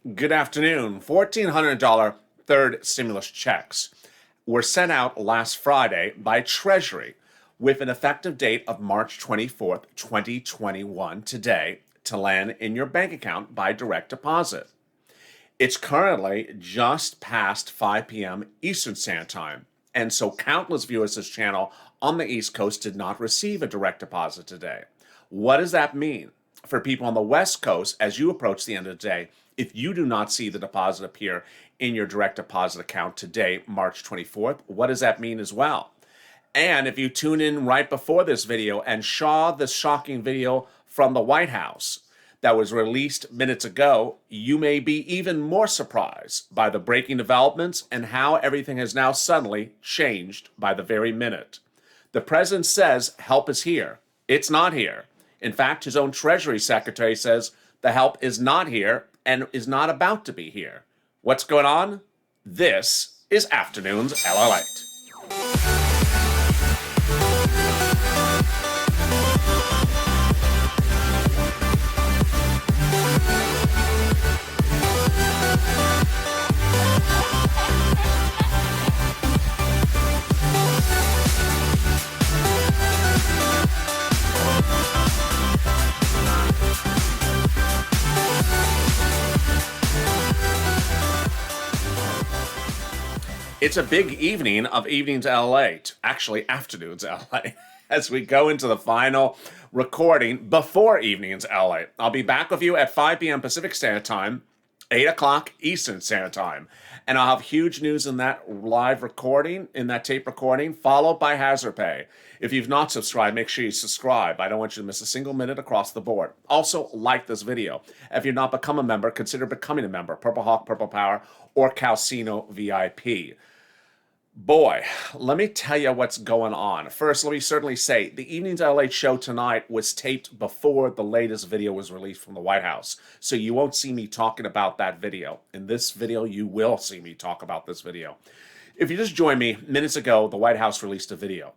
Good afternoon. $1,400 third stimulus checks were sent out last Friday by Treasury with an effective date of March 24th, 2021, today, to land in your bank account by direct deposit. It's currently just past 5 p.m. Eastern Standard Time, and so countless viewers of this channel on the East Coast did not receive a direct deposit today. What does that mean? For people on the West Coast, as you approach the end of the day, if you do not see the deposit appear in your direct deposit account today, March 24th, what does that mean as well? And if you tune in right before this video and saw the shocking video from the White House that was released minutes ago, you may be even more surprised by the breaking developments and how everything has now suddenly changed by the very minute. The president says help is here. It's not here. In fact, his own Treasury Secretary says the help is not here and is not about to be here. What's going on? This is Afternoons LALATE. It's a big evening of Evenings LALATE, actually Afternoons LALATE, as we go into the final recording before Evenings LALATE. I'll be back with you at 5 p.m. Pacific Standard Time, 8 o'clock Eastern Standard Time. And I'll have huge news in that live recording, in that tape recording, followed by Hazard Pay. If you've not subscribed, make sure you subscribe. I don't want you to miss a single minute across the board. Also, like this video. If you've not become a member, consider becoming a member. Purple Hawk, Purple Power, or Calcino VIP. Boy, let me tell you what's going on. First, let me certainly say the Evenings LALATE show tonight was taped before the latest video was released from the White House. So you won't see me talking about that video. In this video, you will see me talk about this video. If you just joined me, minutes ago, the White House released a video.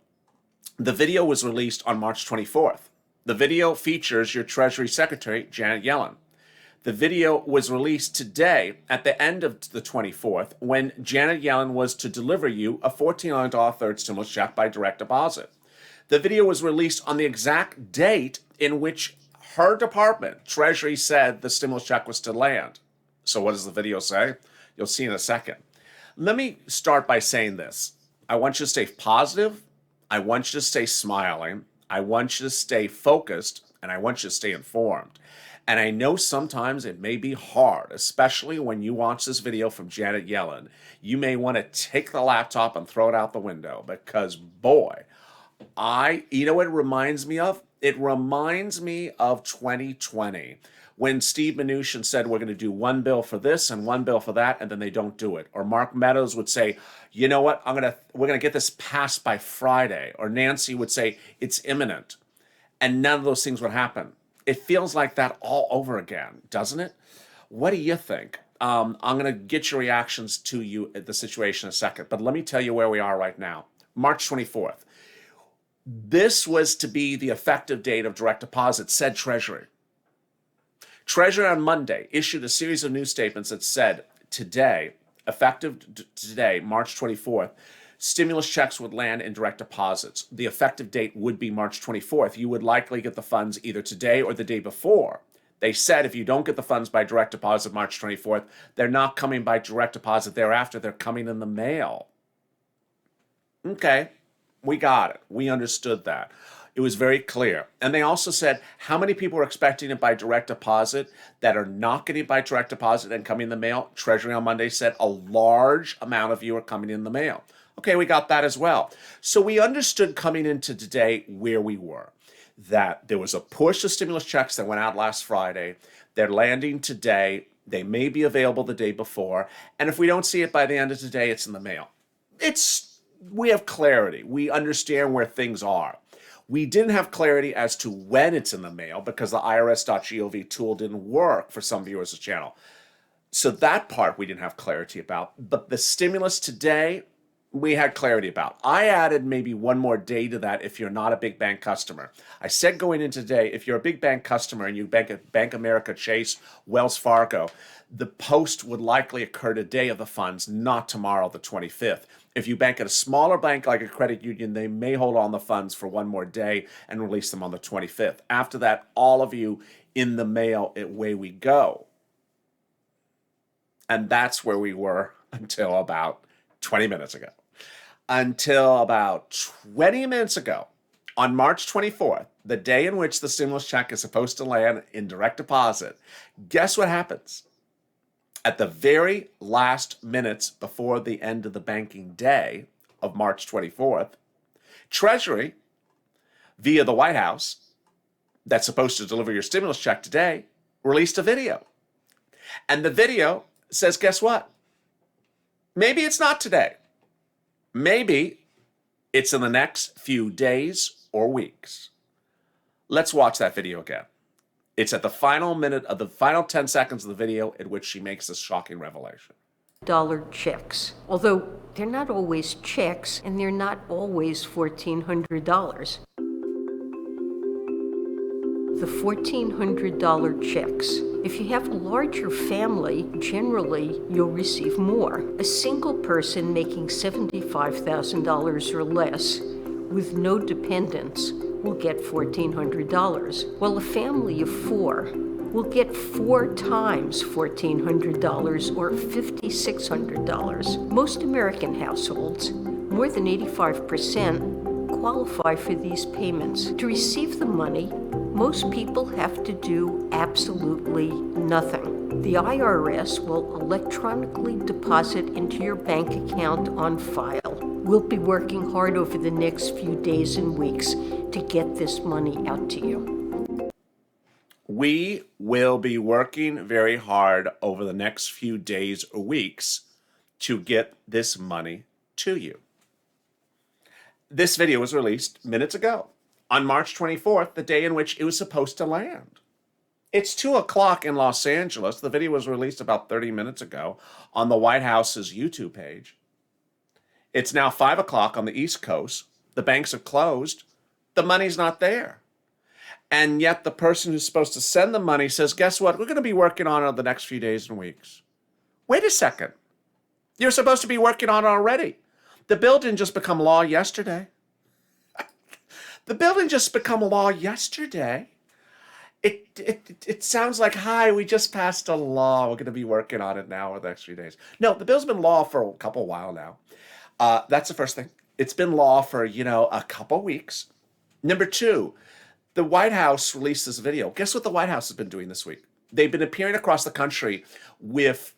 The video was released on March 24th. The video features your Treasury Secretary, Janet Yellen. The video was released today at the end of the 24th when Janet Yellen was to deliver you a $1,400 third stimulus check by direct deposit. The video was released on the exact date in which her department, Treasury, said the stimulus check was to land. So what does the video say? You'll see in a second. Let me start by saying this. I want you to stay positive. I want you to stay smiling. I want you to stay focused. And I want you to stay informed. And I know sometimes it may be hard, especially when you watch this video from Janet Yellen. You may want to take the laptop and throw it out the window because, boy, you know what it reminds me of? It reminds me of 2020 when Steve Mnuchin said we're going to do one bill for this and one bill for that, and then they don't do it. Or Mark Meadows would say, you know what, we're going to get this passed by Friday. Or Nancy would say, it's imminent. And none of those things would happen. It feels like that all over again, doesn't it? What do you think? I'm going to get your reactions to you at the situation in a second, but let me tell you where we are right now. March 24th. This was to be the effective date of direct deposit, said Treasury. Treasury on Monday issued a series of news statements that said today, effective today, March 24th, stimulus checks would land in direct deposits. The effective date would be March 24th. You would likely get the funds either today or the day before. They said if you don't get the funds by direct deposit March 24th, they're not coming by direct deposit thereafter. They're coming in the mail. Okay, we got it. We understood that. It was very clear. And they also said how many people are expecting it by direct deposit that are not getting it by direct deposit and coming in the mail. Treasury on Monday said a large amount of you are coming in the mail. Okay, we got that as well. So we understood coming into today where we were, that there was a push of stimulus checks that went out last Friday. They're landing today. They may be available the day before. And if we don't see it by the end of today, it's in the mail. We have clarity. We understand where things are. We didn't have clarity as to when it's in the mail because the irs.gov tool didn't work for some viewers of the channel. So that part we didn't have clarity about. But the stimulus today, we had clarity about. I added maybe one more day to that if you're not a big bank customer. I said going into today, if you're a big bank customer and you bank at Bank America, Chase, Wells Fargo, the post would likely occur today of the funds, not tomorrow, the 25th. If you bank at a smaller bank like a credit union, they may hold on the funds for one more day and release them on the 25th. After that, all of you in the mail, away we go. And that's where we were until about 20 minutes ago. Until about 20 minutes ago, on March 24th, the day in which the stimulus check is supposed to land in direct deposit, guess what happens? At the very last minutes before the end of the banking day of March 24th, Treasury, via the White House, that's supposed to deliver your stimulus check today, released a video. And the video says, guess what? Maybe it's not today. Maybe it's in the next few days or weeks. Let's watch that video again. It's at the final minute of the final 10 seconds of the video in which she makes this shocking revelation. Dollar checks, although they're not always checks and they're not always $1,400. The $1,400 checks. If you have a larger family, generally you'll receive more. A single person making $75,000 or less with no dependents will get $1,400, while a family of 4 will get 4 times $1,400 or $5,600. Most American households, more than 85%, qualify for these payments. To receive the money, most people have to do absolutely nothing. The IRS will electronically deposit into your bank account on file. We'll be working hard over the next few days and weeks to get this money out to you. We will be working very hard over the next few days or weeks to get this money to you. This video was released minutes ago, on March 24th, the day in which it was supposed to land. It's 2 o'clock in Los Angeles. The video was released about 30 minutes ago on the White House's YouTube page. It's now 5 o'clock on the East Coast. The banks have closed. The money's not there. And yet the person who's supposed to send the money says, guess what? We're going to be working on it in the next few days and weeks. Wait a second. You're supposed to be working on it already. The bill didn't just become law yesterday. The bill didn't just become law yesterday. It sounds like, hi, we just passed a law. We're going to be working on it now over the next few days. No, the bill's been law for a couple while now. That's the first thing. It's been law for, a couple weeks. Number 2, the White House released this video. Guess what the White House has been doing this week? They've been appearing across the country with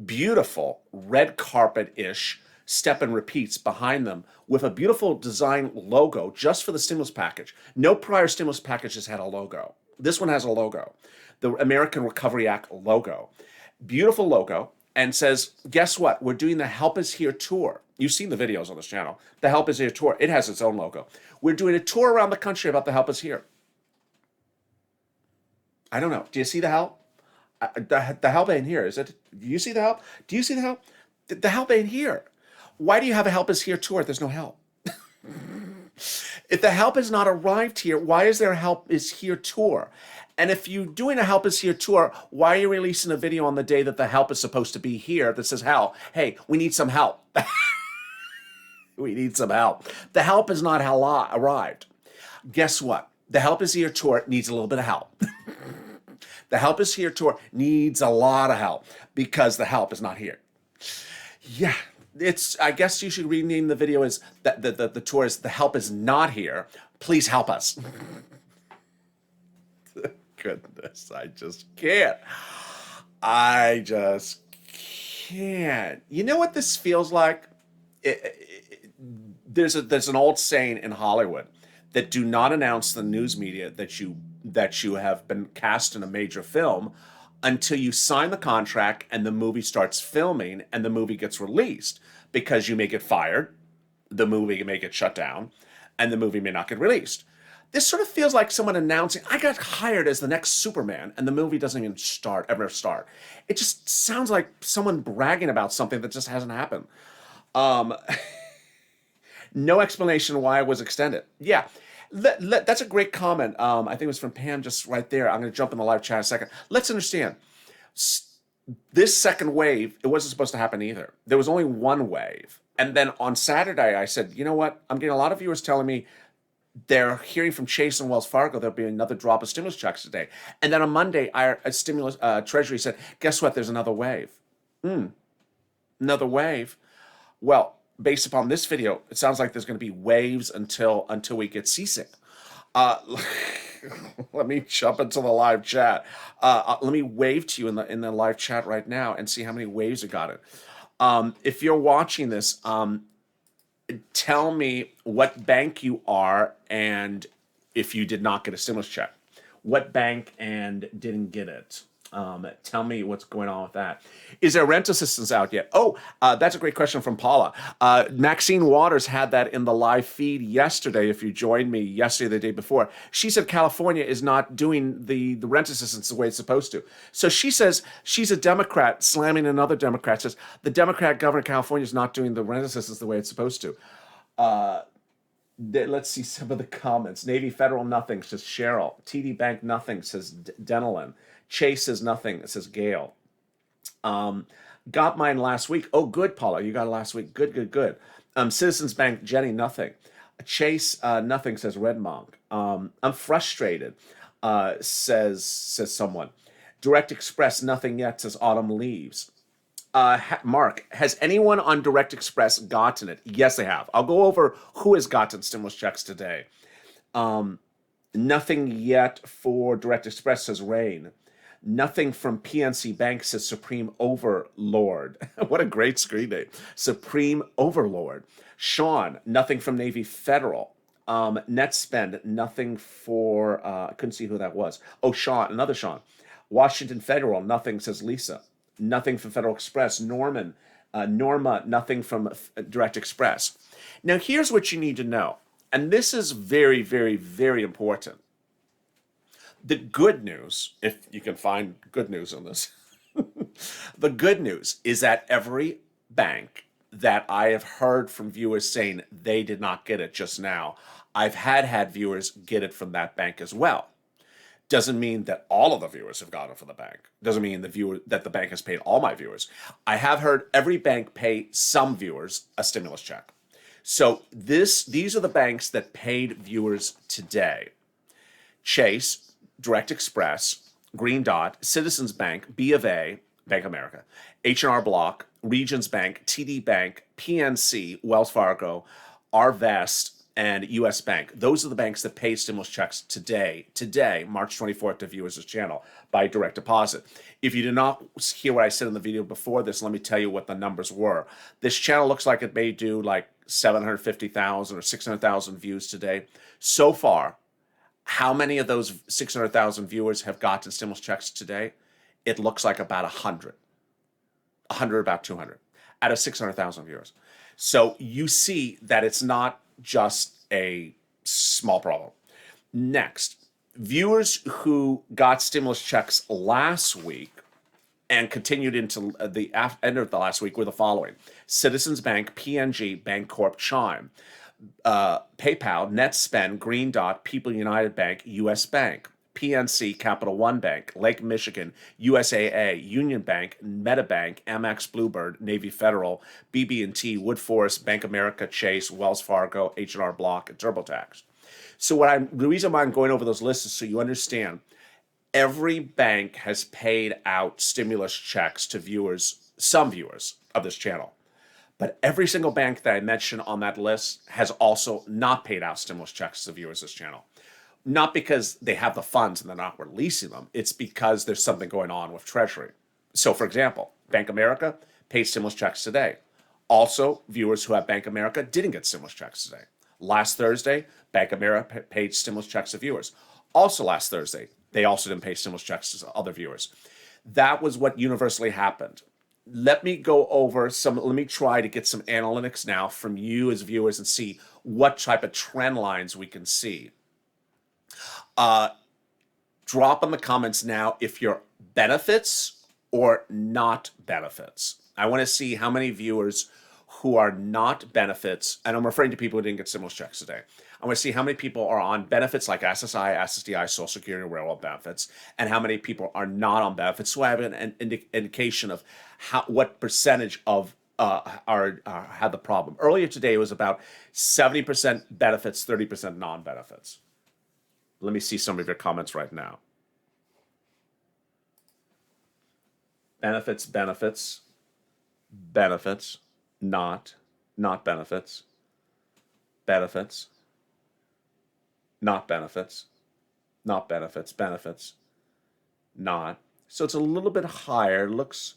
beautiful red carpet-ish step and repeats behind them with a beautiful design logo just for the stimulus package. No prior stimulus package has had a logo. This one has a logo, the American Recovery Act logo. Beautiful logo, and says, guess what? We're doing the Help Is Here tour. You've seen the videos on this channel. The Help Is Here tour. It has its own logo. We're doing a tour around the country about the Help Is Here. I don't know. Do you see the help? The help ain't here, is it? Do you see the help? Do you see the help? The help ain't here. Why do you have a Help Is Here tour if there's no help? If the help has not arrived here, why is there a Help Is Here tour? And if you're doing a Help Is Here tour, why are you releasing a video on the day that the help is supposed to be here that says, hey, we need some help. We need some help. The help has not arrived. Guess what? The Help Is Here tour needs a little bit of help. The Help Is Here tour needs a lot of help because the help is not here. Yeah. I guess you should rename the video as the tour is The Help Is Not Here. Please help us. Goodness, I just can't. You know what this feels like? There's an old saying in Hollywood that do not announce the news media that you have been cast in a major film until you sign the contract and the movie starts filming and the movie gets released, because you may get fired, the movie may get shut down, and the movie may not get released. This sort of feels like someone announcing, I got hired as the next Superman, and the movie doesn't even ever start. It just sounds like someone bragging about something that just hasn't happened. No explanation why it was extended. Yeah, that's a great comment. I think it was from Pam just right there. I'm going to jump in the live chat in a second. Let's understand. This second wave, it wasn't supposed to happen either. There was only one wave. And then on Saturday, I said, you know what? I'm getting a lot of viewers telling me they're hearing from Chase and Wells Fargo there'll be another drop of stimulus checks today. And then on Monday, our Treasury said, guess what? There's another wave. Another wave. Well, based upon this video, it sounds like there's going to be waves until we get seasick. Let me jump into the live chat. Let me wave to you in the live chat right now and see how many waves you got it. If you're watching this, tell me what bank you are and if you did not get a stimulus check. What bank and didn't get it? Tell me what's going on with that. Is there rent assistance out yet? Oh, that's a great question from Paula. Maxine Waters had that in the live feed yesterday. If you joined me yesterday, the day before, she said California is not doing the rent assistance the way it's supposed to. So she says she's a Democrat slamming another Democrat, says the Democrat governor of California is not doing the rent assistance the way it's supposed to. Let's see some of the comments. Navy Federal, nothing, says Cheryl. TD Bank, nothing, says Denelin. Chase says nothing, says Gail. Got mine last week. Oh, good, Paula. You got it last week. Good. Citizens Bank, Jenny, nothing. Chase, nothing, says Red Monk. I'm frustrated, says someone. Direct Express, nothing yet, says Autumn Leaves. Mark, has anyone on Direct Express gotten it? Yes, they have. I'll go over who has gotten stimulus checks today. Nothing yet for Direct Express, says Rain. Nothing from PNC Bank, says Supreme Overlord. What a great screen name. Supreme Overlord. Sean, nothing from Navy Federal. NetSpend, nothing for, I couldn't see who that was. Oh, Sean, another Sean. Washington Federal, nothing, says Lisa. Nothing from Federal Express. Norma, nothing from Direct Express. Now, here's what you need to know. And this is very, very, very important. The good news, if you can find good news on this, the good news is that every bank that I have heard from viewers saying they did not get it just now, I've had viewers get it from that bank as well. Doesn't mean that all of the viewers have gotten it from the bank. Doesn't mean that the bank has paid all my viewers. I have heard every bank pay some viewers a stimulus check. So these are the banks that paid viewers today. Chase, Direct Express, Green Dot, Citizens Bank, B of A, Bank of America, H&R Block, Regions Bank, TD Bank, PNC, Wells Fargo, Arvest, and U.S. Bank. Those are the banks that pay stimulus checks today, March 24th, to viewers of this channel by direct deposit. If you did not hear what I said in the video before this, let me tell you what the numbers were. This channel looks like it may do like 750,000 or 600,000 views today. So far, how many of those 600,000 viewers have gotten stimulus checks today? It looks like about 100. 100, about 200 out of 600,000 viewers. So you see that it's not just a small problem. Next, viewers who got stimulus checks last week and continued into the end of the last week were the following: Citizens Bank, PNG, Bancorp, Chime, PayPal, NetSpend, Green Dot, People United Bank, U.S. Bank, PNC, Capital One Bank, Lake Michigan, USAA, Union Bank, MetaBank, Amex, Bluebird, Navy Federal, BB&T, Woodforest, Bank America, Chase, Wells Fargo, H&R Block, and TurboTax. So the reason why I'm going over those lists is so you understand every bank has paid out stimulus checks to viewers, some viewers of this channel. But every single bank that I mentioned on that list has also not paid out stimulus checks to viewers of this channel. Not because they have the funds and they're not releasing them. It's because there's something going on with Treasury. So, for example, Bank America paid stimulus checks today. Also, viewers who have Bank America didn't get stimulus checks today. Last Thursday, Bank America paid stimulus checks to viewers. Also last Thursday, they also didn't pay stimulus checks to other viewers. That was what universally happened. Let me go over let me try to get some analytics now from you as viewers and see what type of trend lines we can see. Drop in the comments now if you're benefits or not benefits. I want to see how many viewers who are not benefits, and I'm referring to people who didn't get stimulus checks today. I want to see how many people are on benefits like SSI, SSDI, Social Security, and railroad benefits, and how many people are not on benefits. So I have an indication of what percentage of had the problem. Earlier today, it was about 70% benefits, 30% non-benefits. Let me see some of your comments right now. Benefits, benefits, benefits, not benefits, benefits, not benefits, not benefits, benefits, not. So it's a little bit higher. Looks,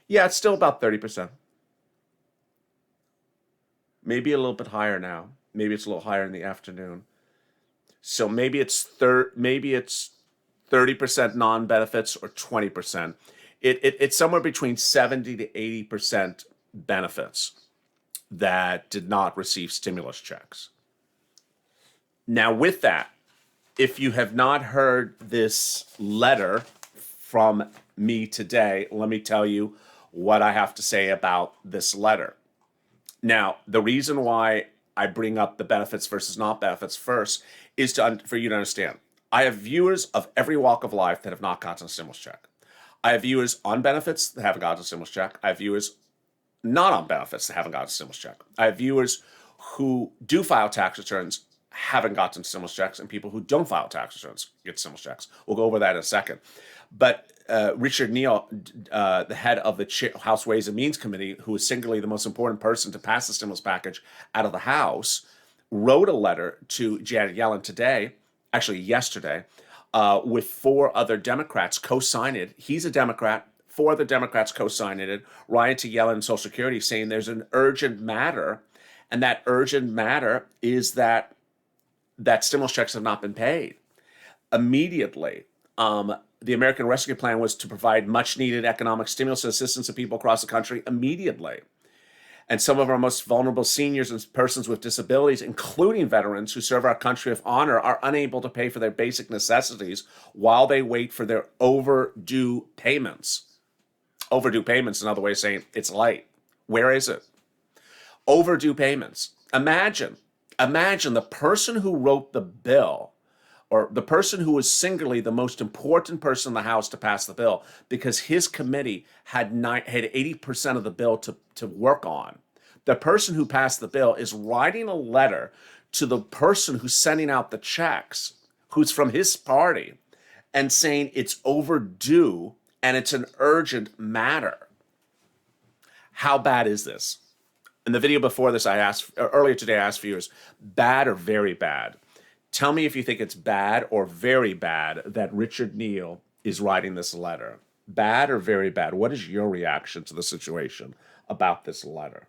yeah, it's still about 30%. Maybe a little bit higher now. Maybe it's a little higher in the afternoon. So maybe it's 30% non-benefits or 20%. It's somewhere between 70 to 80% benefits that did not receive stimulus checks. Now, with that, if you have not heard this letter from me today, let me tell you what I have to say about this letter. Now, the reason why I bring up the benefits versus not benefits first is for you to understand. I have viewers of every walk of life that have not gotten a stimulus check. I have viewers on benefits that haven't gotten a stimulus check. I have viewers not on benefits that haven't gotten a stimulus check. I have viewers who do file tax returns, haven't gotten stimulus checks, and people who don't file tax returns get stimulus checks. We'll go over that in a second. But Richard Neal, the head of the House Ways and Means Committee, who is singularly the most important person to pass the stimulus package out of the House, wrote a letter to Janet Yellen today, actually yesterday, with 4 other Democrats co-signed it. He's a Democrat. 4 other Democrats co-signed it. Ryan to Yellen and Social Security saying there's an urgent matter, and that urgent matter is that stimulus checks have not been paid. Immediately, the American Rescue Plan was to provide much-needed economic stimulus and assistance to people across the country immediately. And some of our most vulnerable seniors and persons with disabilities, including veterans who serve our country with honor, are unable to pay for their basic necessities while they wait for their overdue payments. Overdue payments, another way of saying it's late. Where is it? Overdue payments. Imagine the person who wrote the bill, or the person who was singularly the most important person in the House to pass the bill, because his committee had 80% of the bill to work on. The person who passed the bill is writing a letter to the person who's sending out the checks, who's from his party, and saying it's overdue and it's an urgent matter. How bad is this? In the video before this, earlier today, I asked viewers, bad or very bad? Tell me if you think it's bad or very bad that Richard Neal is writing this letter. Bad or very bad? What is your reaction to the situation about this letter?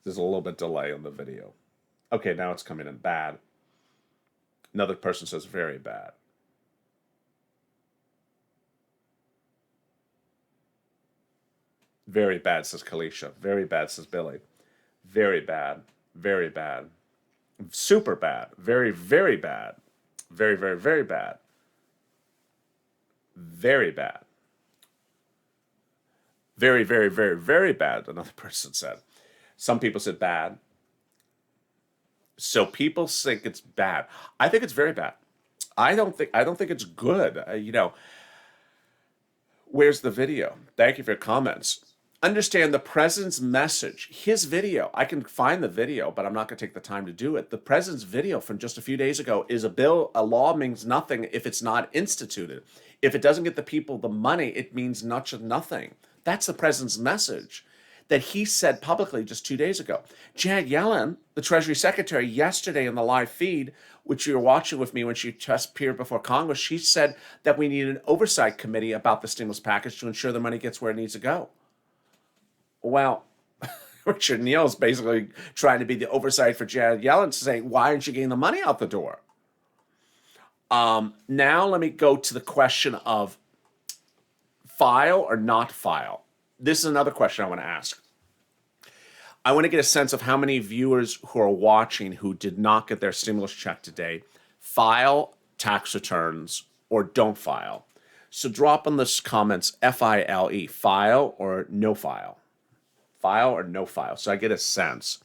There's a little bit delay on the video. Okay, now it's coming in bad. Another person says very bad. Very bad, says Kalisha. Very bad, says Billy. Very bad. Very bad. Super bad. Very, very bad. Very, very, very bad. Very bad. Very, very, very, very bad, another person said. Some people said bad. So people think it's bad. I think it's very bad. I don't think it's good. Where's the video? Thank you for your comments. Understand the president's message, his video. I can find the video, but I'm not going to take the time to do it. The president's video from just a few days ago is a law means nothing if it's not instituted. If it doesn't get the people the money, it means nothing. That's the president's message that he said publicly just 2 days ago. Janet Yellen, the Treasury Secretary, yesterday in the live feed, which you were watching with me when she just appeared before Congress, she said that we need an oversight committee about the stimulus package to ensure the money gets where it needs to go. Well, Richard Neal is basically trying to be the oversight for Janet Yellen, saying, why aren't you getting the money out the door? Now let me go to the question of file or not file. This is another question I want to ask. I want to get a sense of how many viewers who are watching who did not get their stimulus check today file tax returns or don't file. So drop in the comments FILE, file or no file. File or no file. So I get a sense.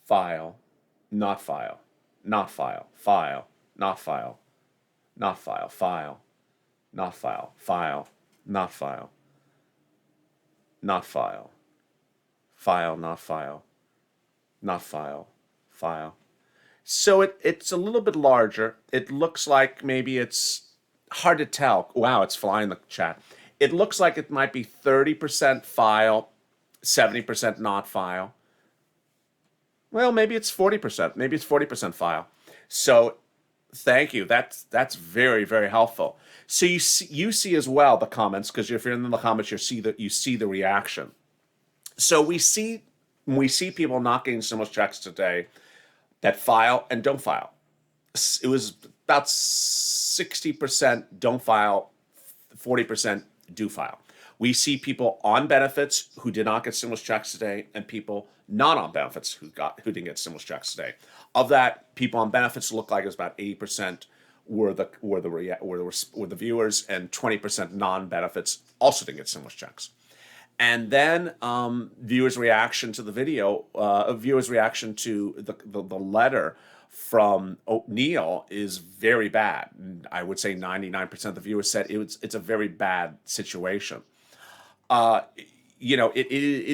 File, not file, not file, file, not file, not file, file, not file, file, not file, not file, file, not file, not file, file. So it's a little bit larger. It looks like maybe it's hard to tell. Wow, it's flying in the chat. It looks like it might be 30% file, 70% not file. Well, maybe it's 40%. Maybe it's 40% file. So thank you. That's very, very helpful. So you see as well the comments, because if you're in the comments, you see the reaction. So we see people not getting stimulus checks today that file and don't file. It was about 60% don't file, 40% do file. We see people on benefits who did not get stimulus checks today, and people not on benefits who didn't get stimulus checks today. Of that, people on benefits look like it was about 80% were the viewers, and 20% non-benefits also didn't get stimulus checks. And then viewers' reaction to the video, viewers' reaction to the letter from O'Neill is very bad. I would say 99% of the viewers said it's a very bad situation. It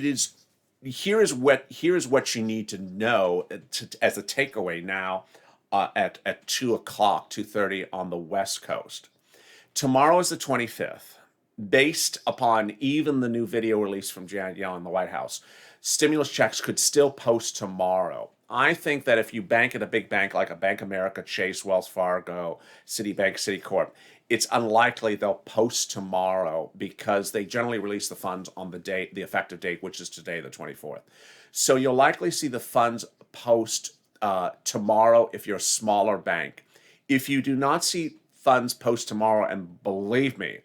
is. Here is what you need to know as a takeaway now at 2:30 on the West Coast. Tomorrow is the 25th. Based upon even the new video release from Janet Yellen in the White House, stimulus checks could still post tomorrow. I think that if you bank at a big bank like a Bank of America, Chase, Wells Fargo, Citibank, Citicorp, it's unlikely they'll post tomorrow because they generally release the funds on the effective date, which is today, the 24th. So you'll likely see the funds post tomorrow if you're a smaller bank. If you do not see funds post tomorrow, and believe me,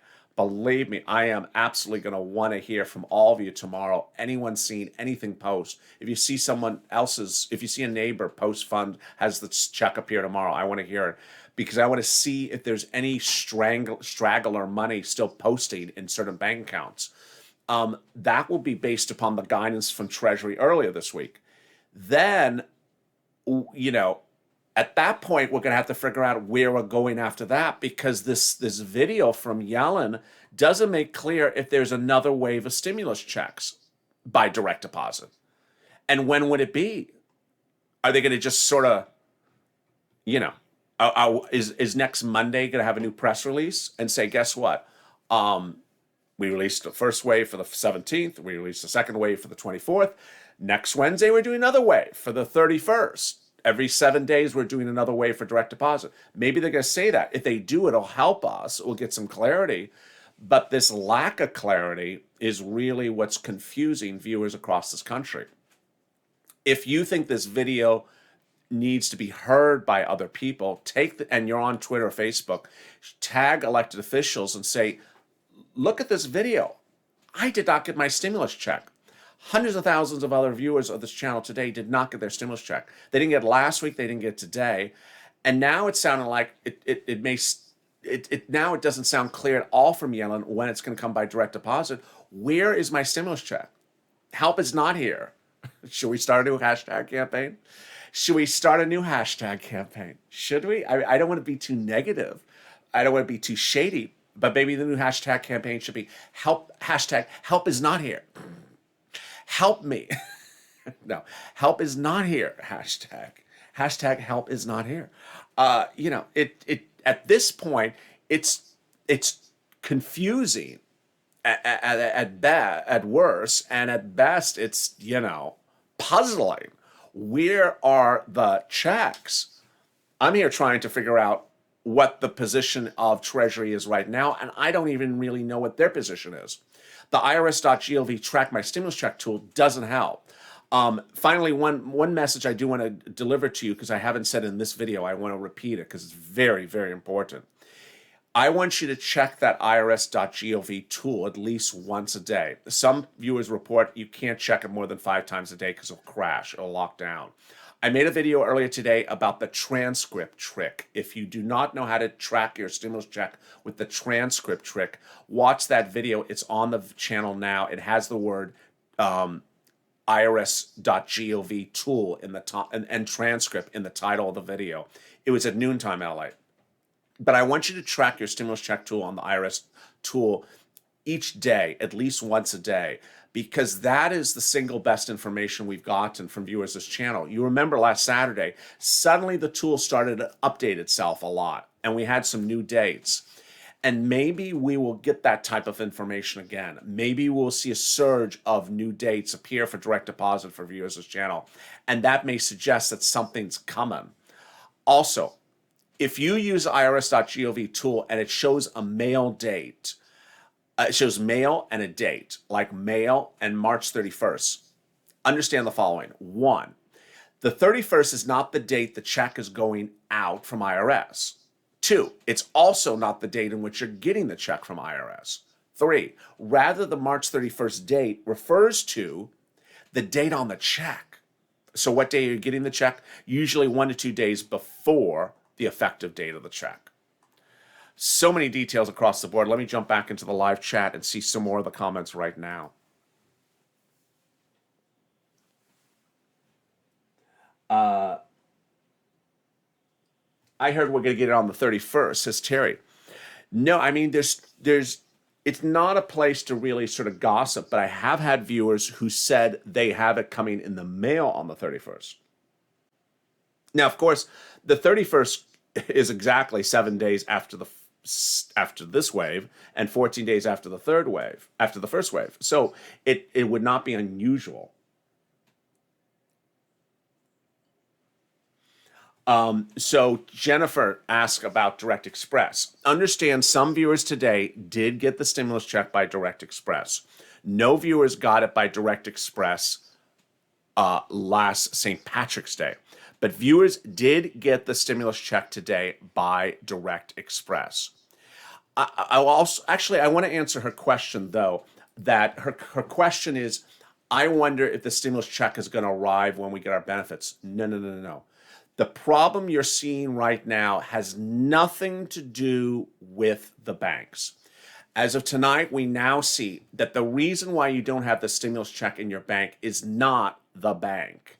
I am absolutely going to want to hear from all of you tomorrow. Anyone seen anything post? If you see if you see a neighbor post fund, has the check appear tomorrow, I want to hear it, because I want to see if there's any straggler money still posting in certain bank accounts. That will be based upon the guidance from Treasury earlier this week. Then, at that point, we're going to have to figure out where we're going after that, because this video from Yellen doesn't make clear if there's another wave of stimulus checks by direct deposit. And when would it be? Are they going to just sort of, is next Monday going to have a new press release and say, guess what? We released the first wave for the 17th. We released the second wave for the 24th. Next Wednesday, we're doing another wave for the 31st. Every 7 days, we're doing another wave for direct deposit. Maybe they're going to say that. If they do, it'll help us. We'll get some clarity. But this lack of clarity is really what's confusing viewers across this country. If you think this video needs to be heard by other people, and you're on Twitter or Facebook, tag elected officials and say, look at this video. I did not get my stimulus check. Hundreds of thousands of other viewers of this channel today did not get their stimulus check. They didn't get it last week. They didn't get it today. And now it's sounding like now it doesn't sound clear at all from Yellen when it's going to come by direct deposit. Where is my stimulus check? Help is not here. Should we start a new hashtag campaign? Should we start a new hashtag campaign? Should we? I don't want to be too negative. I don't want to be too shady. But maybe the new hashtag campaign should be hashtag help is not here. Help me. No, help is not here. Hashtag help is not here. At this point, it's confusing at worst, and at best, it's puzzling. Where are the checks? I'm here trying to figure out what the position of Treasury is right now, and I don't even really know what their position is. The irs.gov track my stimulus check tool doesn't help. Finally, one message I do want to deliver to you, because I haven't said in this video, I want to repeat it because it's very, very important. I want you to check that irs.gov tool at least once a day. Some viewers report you can't check it more than 5 times a day because it'll crash, it'll lock down. I made a video earlier today about the transcript trick. If you do not know how to track your stimulus check with the transcript trick, watch that video. It's on the channel now. It has the word irs.gov tool in the top and transcript in the title of the video. It was at noontime LA. But I want you to track your stimulus check tool on the IRS tool each day, at least once a day, because that is the single best information we've gotten from viewers of this channel. You remember last Saturday, suddenly the tool started to update itself a lot, and we had some new dates. And maybe we will get that type of information again. Maybe we'll see a surge of new dates appear for direct deposit for viewers of this channel, and that may suggest that something's coming. Also, if you use irs.gov tool and it shows a mail date, it shows mail and a date, like mail and March 31st, understand the following. 1, the 31st is not the date the check is going out from IRS. 2, it's also not the date in which you're getting the check from IRS. 3, rather the March 31st date refers to the date on the check. So what day are you getting the check? Usually 1 to 2 days before the effective date of the check. So many details across the board. Let me jump back into the live chat and see some more of the comments right now. I heard we're going to get it on the 31st, says Terry. No, I mean, it's not a place to really sort of gossip, but I have had viewers who said they have it coming in the mail on the 31st. Now, of course, the 31st is exactly 7 days after this wave and 14 days after the first wave. So it would not be unusual. So Jennifer asked about Direct Express. Understand some viewers today did get the stimulus check by Direct Express. No viewers got it by Direct Express last St. Patrick's Day. But viewers did get the stimulus check today by Direct Express. I want to answer her question, though, that her question is, I wonder if the stimulus check is going to arrive when we get our benefits. No. The problem you're seeing right now has nothing to do with the banks. As of tonight, we now see that the reason why you don't have the stimulus check in your bank is not the bank.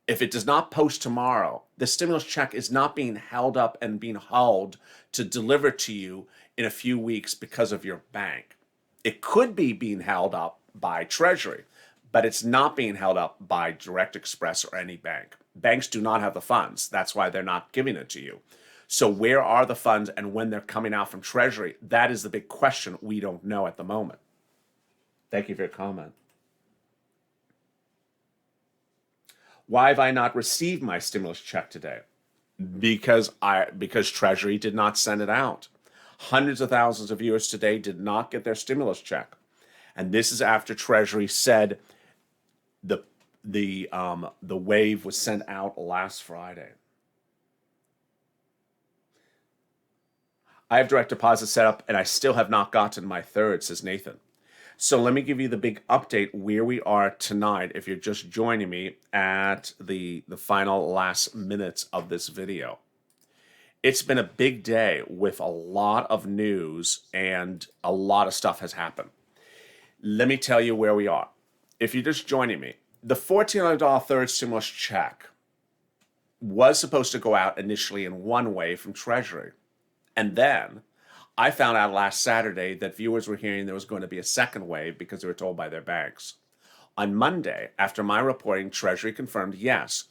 If it does not post tomorrow, the stimulus check is not being held up and being hauled to deliver to you in a few weeks because of your bank. It could be being held up by Treasury, but it's not being held up by Direct Express or any bank. Banks do not have the funds. That's why they're not giving it to you. So where are the funds and when they're coming out from Treasury? That is the big question we don't know at the moment. Thank you for your comment. Why have I not received my stimulus check today? Because Treasury did not send it out. Hundreds of thousands of viewers today did not get their stimulus check. And this is after Treasury said the wave was sent out last Friday. I have direct deposit set up and I still have not gotten my third, says Nathan. So let me give you the big update where we are tonight if you're just joining me at the final last minutes of this video. It's been a big day with a lot of news and a lot of stuff has happened. Let me tell you where we are. If you're just joining me, the $1,400 third stimulus check was supposed to go out initially in one wave from Treasury. And then I found out last Saturday that viewers were hearing there was going to be a second wave because they were told by their banks. On Monday, after my reporting, Treasury confirmed, yes,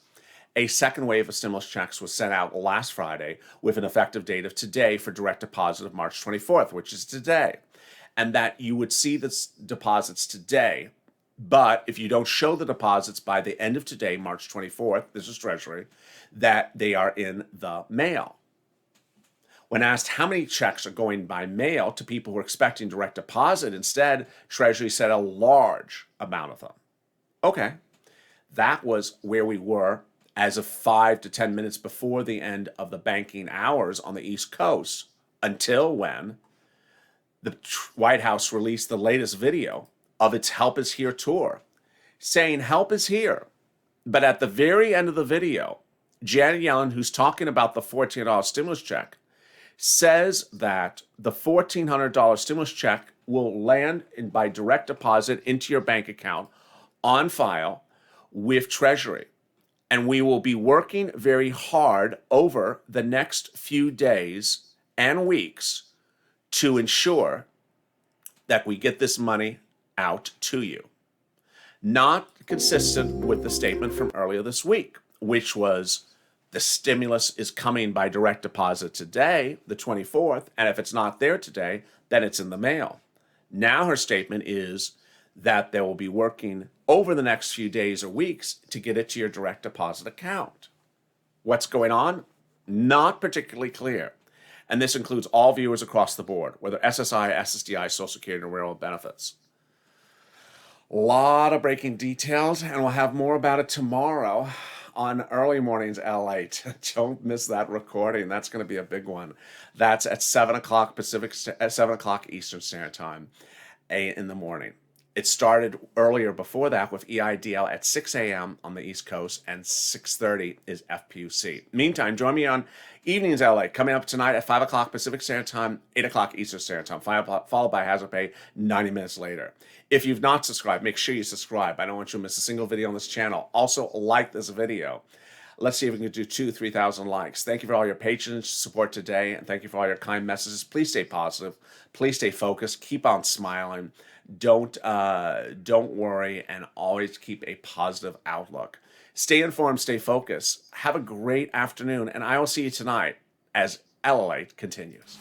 a second wave of stimulus checks was sent out last Friday with an effective date of today for direct deposit of March 24th, which is today. And that you would see the deposits today, but if you don't show the deposits by the end of today, March 24th, this is Treasury, that they are in the mail. When asked how many checks are going by mail to people who are expecting direct deposit, instead, Treasury said a large amount of them. Okay, that was where we were as of 5 to 10 minutes before the end of the banking hours on the East Coast until when the White House released the latest video of its Help Is Here tour, saying help is here. But at the very end of the video, Janet Yellen, who's talking about the $1,400 stimulus check, says that the $1,400 stimulus check will land by direct deposit into your bank account on file with Treasury. And we will be working very hard over the next few days and weeks to ensure that we get this money out to you. Not consistent with the statement from earlier this week, which was the stimulus is coming by direct deposit today, the 24th, and if it's not there today, then it's in the mail. Now her statement is that they will be working over the next few days or weeks to get it to your direct deposit account. What's going on? Not particularly clear. And this includes all viewers across the board, whether SSI, SSDI, Social Security, or railroad benefits. A lot of breaking details, and we'll have more about it tomorrow on Early Mornings LALATE. Don't miss that recording. That's going to be a big one. That's at 7 o'clock Pacific, at 7 o'clock Eastern Standard Time in the morning. It started earlier before that with EIDL at 6 a.m. on the East Coast, and 6:30 is FPUC. Meantime, join me on Evenings LA, coming up tonight at 5 o'clock Pacific Standard Time, 8 o'clock Eastern Standard Time, followed by Hazard Pay 90 minutes later. If you've not subscribed, make sure you subscribe. I don't want you to miss a single video on this channel. Also, like this video. Let's see if we can do 2,000 to 3,000 likes. Thank you for all your patronage support today, and thank you for all your kind messages. Please stay positive. Please stay focused. Keep on smiling. Don't worry, and always keep a positive outlook. Stay informed, stay focused. Have a great afternoon, and I will see you tonight as LALATE continues.